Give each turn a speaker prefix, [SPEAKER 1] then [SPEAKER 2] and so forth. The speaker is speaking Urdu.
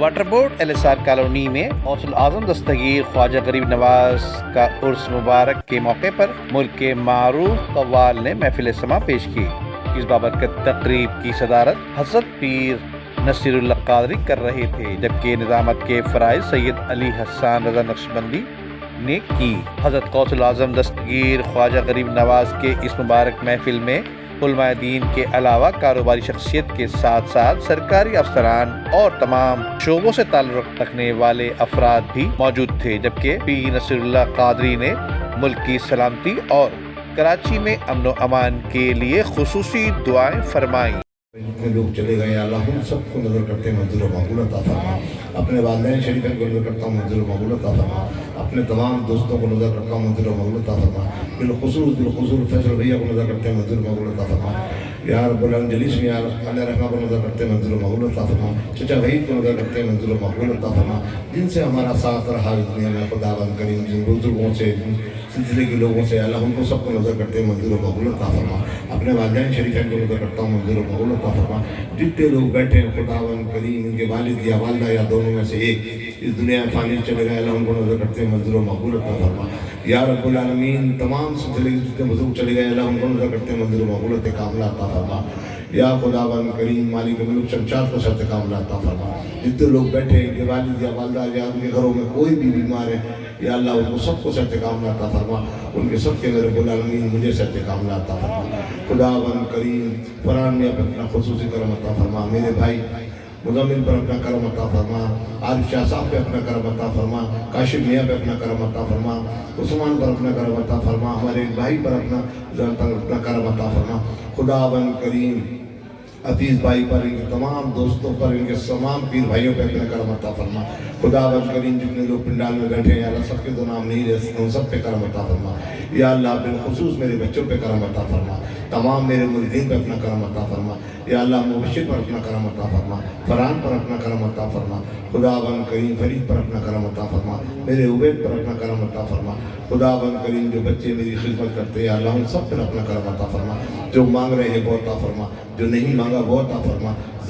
[SPEAKER 1] واٹر بورڈ LSR کالونی میں غوث اعظم دستگیر خواجہ غریب نواز کا عرس مبارک کے موقع پر ملک کے معروف قوال نے محفل سماع پیش کی۔ اس بابرکت تقریب کی صدارت حضرت پیر نصیر اللہ قادری کر رہے تھے، جبکہ نظامت کے فرائض سید علی حسان رضا نقشبندی نے کی۔ حضرت غوث اعظم دستگیر خواجہ غریب نواز کے اس مبارک محفل میں علماء دین کے علاوہ کاروباری شخصیت کے ساتھ ساتھ سرکاری افسران اور تمام شعبوں سے تعلق رکھنے والے افراد بھی موجود تھے، جبکہ پیر نصیر اللہ قادری نے ملک کی سلامتی اور کراچی میں امن و امان کے لیے خصوصی دعائیں فرمائیں۔
[SPEAKER 2] جتنے لوگ چلے گئے اللہ ان سب کو نظر کرتے منظور و مقبول عطا فرما، اپنے والدین شریفین کو نظر کرتا ہوں منظور و مقبول عطا فرما، اپنے تمام دوستوں کو نظر کرتا ہوں منظور و مقبول عطا فرما، بالخصوص فیصل بھیا کو نظر کرتے ہیں منظور و مقبول عطا فرما، یا رب العالمین جلیس میں اللہ رحمہ کو نظر کرتے ہیں منظور و مقبول عطا فرما، چچا وحید کو نظر کرتے ہیں منظور و مقبول عطا فرما، جن سے ہمارا ساتھ رہا اس دنیا میں خداوند کریم، جن بزرگوں سے سلسلے کے لوگوں سے اللہ ان کو سب کو نظر کرتے ہیں منظور و مقبول عطا فرما، اپنے والدین شریفین کو نظر کرتا ہوں منظور و مقبول عطا فرما، جتنے لوگ بیٹھے ہیں خداوند کریم ان کے والد یا والدہ یا دونوں میں سے ایک اس دنیا میں فانی چلے گئے اللہ ان کو نظر کرتے ہیں منظور و مقبول عطا فرما، یا رب العالمین تمام سلسلے کے جتنے بزرگ چلے گئے اللہ ان کو نظر کرتے ہیں منظور و مقبول کاملہ عطا فرما، یا خداوند کریم مالک ملک شمشاد کو شرط کاملہ عطا فرما، جتنے لوگ بیٹھے ہیں کہ والد یا والدہ یا ان کے گھروں میں کوئی بھی بیمار ہے یا اللہ ان کو سب کو صحت کاملہ عطا فرما، ان کے سب کے میرے رب العالمین مجھے صحت کاملہ عطا فرما، خداوند کریم فرحان میں اپنا خصوصی کرم عطا فرما، میرے بھائی مزمل پر اپنا کرم عطا فرما، عارف شاہ صاحب پہ اپنا کرم عطا فرما، کاشف میاں پہ اپنا کرم عطا فرما، عثمان پر اپنا کرم عطا فرما، ہمارے ایک بھائی پر اپنا کرم عطا فرما، خداوند کریم حفیظ بھائی پر، ان کے تمام دوستوں پر، ان کے تمام پیر بھائیوں پہ اپنا کرم عطا فرما، خداوند کریم جتنے لوگ پنڈال میں بیٹھے ہیں یا اللہ سب کے دو نام نہیں لے سکتے ان سب پہ کرم عطا فرما، یا اللہ بالخصوص میرے بچوں پہ کرم عطا فرما، تمام میرے مریدین پہ اپنا کرم عطا فرما، یا اللہ مبشر پر اپنا کرم عطا فرما، فرحان پر اپنا کرم عطا فرما، خداوند کریم فرید پر اپنا کرم عطا فرما، میرے عبید پر اپنا کرم عطا فرما، خداوند کریم جو بچے میری خدمت کرتے ہیں اللہ ان سب پر اپنا کرم عطا فرما، جو مانگ رہے ہیں وہ عطا فرما، جو نہیں مانگا وہ عطا فرما،